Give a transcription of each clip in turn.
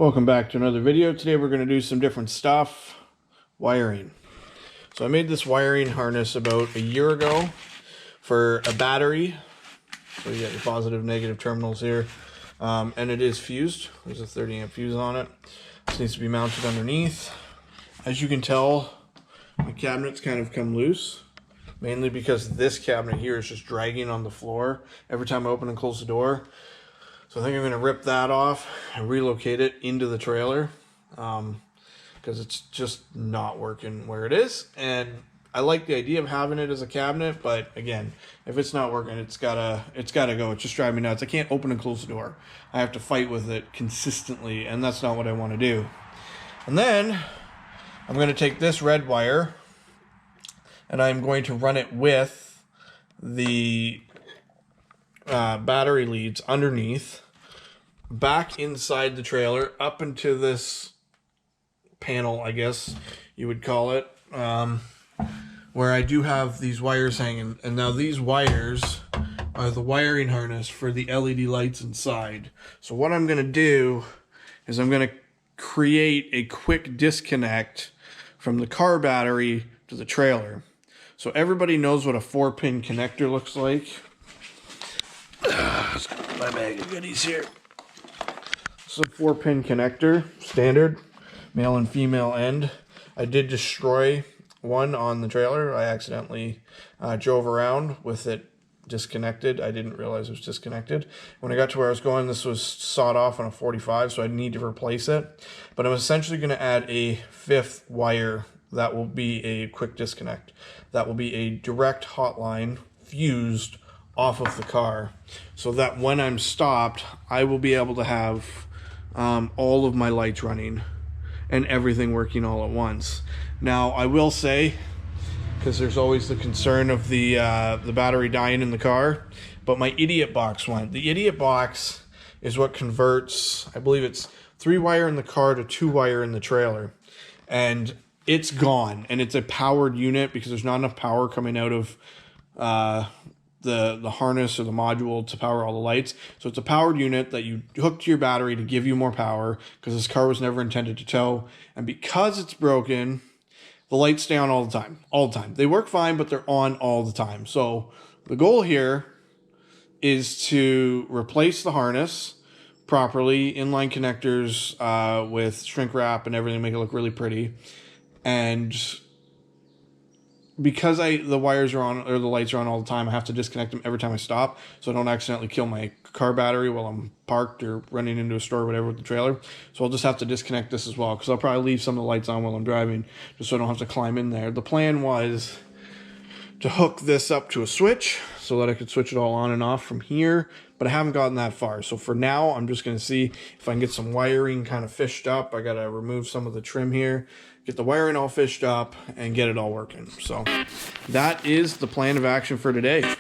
Welcome back to another video. Today we're going to do some different stuff. Wiring. So I made this wiring harness about a year ago for a battery. So you got your positive, negative terminals here. And it is fused. There's a 30 amp fuse on it. This needs to be mounted underneath. As you can tell, the cabinets kind of come loose. Mainly because this cabinet here is just dragging on the floor every time I open and close the door. So I think I'm going to rip that off and relocate it into the trailer because it's just not working where it is. And I like the idea of having it as a cabinet, but again, if it's not working, it's gotta go. It's just driving me nuts. I can't open and close the door. I have to fight with it consistently, and that's not what I want to do. And then I'm going to take this red wire and I'm going to run it with the battery leads underneath, back inside the trailer, up into this panel, I guess you would call it, where I do have these wires hanging. And now these wires are the wiring harness for the LED lights inside. So what I'm going to do is I'm going to create a quick disconnect from the car battery to the trailer. So everybody knows what a 4-pin connector looks like. Let's get my bag of goodies here. This is a 4-pin connector, standard, male and female end. I did destroy one on the trailer. I accidentally drove around with it disconnected. I didn't realize it was disconnected. When I got to where I was going, this was sawed off on a 45, so I need to replace it. But I'm essentially going to add a 5th wire that will be a quick disconnect. That will be a direct hotline fused off of the car, so that when I'm stopped, I will be able to have all of my lights running and everything working all at once. Now, I will say, because there's always the concern of the battery dying in the car, but my idiot box went. The idiot box is what converts, I believe it's 3 wire in the car to 2 wire in the trailer, and it's gone. And it's a powered unit because there's not enough power coming out of the harness or the module to power all the lights. So it's a powered unit that you hook to your battery to give you more power, because this car was never intended to tow. And because it's broken, the lights stay on all the time. All the time. They work fine, but they're on all the time. So the goal here is to replace the harness properly, inline connectors with shrink wrap and everything, make it look really pretty. And because the wires are on, or the lights are on all the time, I have to disconnect them every time I stop, so I don't accidentally kill my car battery while I'm parked or running into a store or whatever with the trailer. So I'll just have to disconnect this as well, because I'll probably leave some of the lights on while I'm driving, just so I don't have to climb in there. The plan was to hook this up to a switch so that I could switch it all on and off from here, but I haven't gotten that far. So for now, I'm just going to see if I can get some wiring kind of fished up. I got to remove some of the trim here, get the wiring all fished up, and get it all working. So that is the plan of action for today.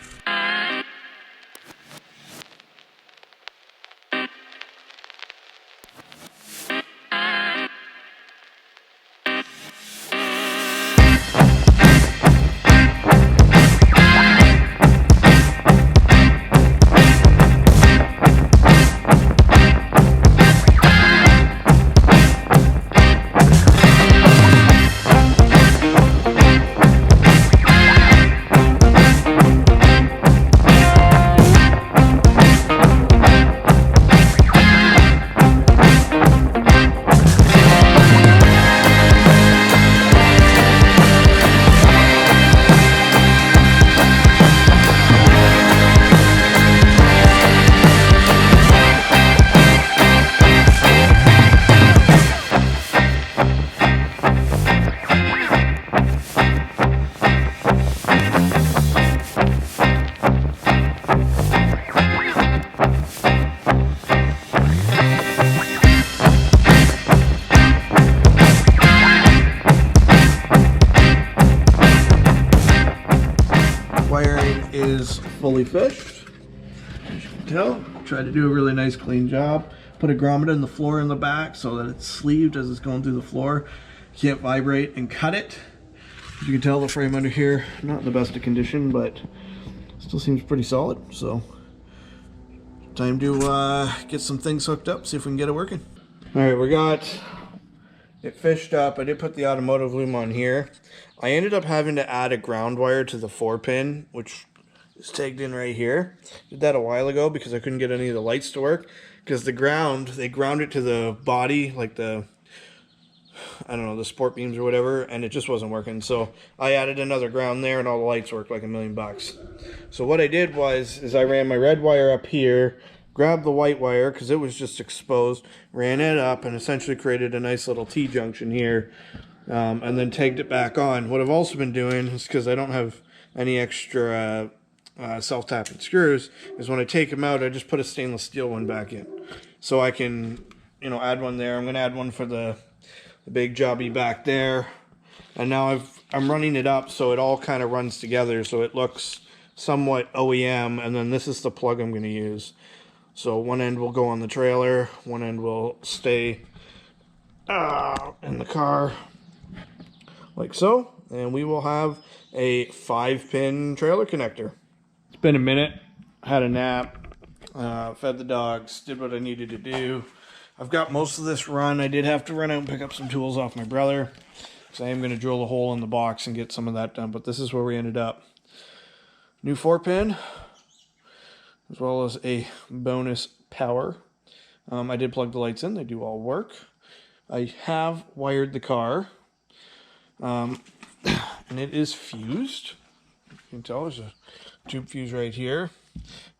Is fully fished, as you can tell. Tried to do a really nice clean job. Put a grommet in the floor in the back so that it's sleeved as it's going through the floor. Can't vibrate and cut it. As you can tell, the frame under here, not in the best of condition, but still seems pretty solid. So time to get some things hooked up, see if we can get it working. All right, we got it fished up. I did put the automotive loom on here. I ended up having to add a ground wire to the 4-pin, which is tagged in right here. Did that a while ago because I couldn't get any of the lights to work. Because the ground, they ground it to the body, like the, I don't know, the sport beams or whatever, and it just wasn't working. So I added another ground there, and all the lights worked like $1,000,000. So what I did is I ran my red wire up here, grabbed the white wire because it was just exposed, ran it up, and essentially created a nice little T-junction here, and then tagged it back on. What I've also been doing is, because I don't have any extra self-tapping screws, is when I take them out, I just put a stainless steel one back in. So I can, add one there. I'm going to add one for the big jobby back there. And now I'm running it up so it all kind of runs together so it looks somewhat OEM. And then this is the plug I'm going to use. So one end will go on the trailer, one end will stay in the car, like so. And we will have a 5-pin trailer connector. It's been a minute. Had a nap. Fed the dogs. Did what I needed to do. I've got most of this run. I did have to run out and pick up some tools off my brother. So I am going to drill a hole in the box and get some of that done. But this is where we ended up. New 4-pin. As well as a bonus power. I did plug the lights in. They do all work. I have wired the car. And it is fused. You can tell there's a tube fuse right here.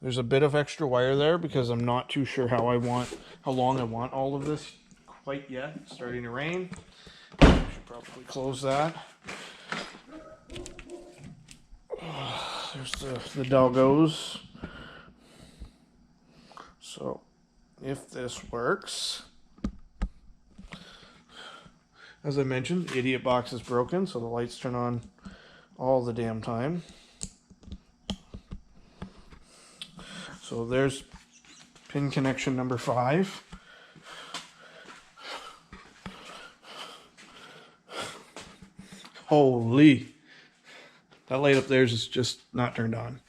There's a bit of extra wire there because I'm not too sure how long I want all of this quite yet. It's starting to rain. I should probably close that. There's the doggos. So if this works, as I mentioned, the idiot box is broken, so the lights turn on all the damn time. So there's pin connection number 5. Holy. That light up there is just not turned on.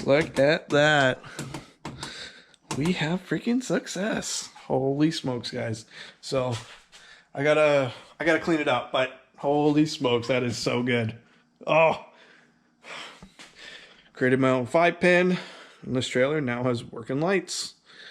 Look at that. We have freaking success. Holy smokes, guys. So I gotta clean it up, but holy smokes, that is so good. Oh. Created my own 5-pin, and this trailer now has working lights.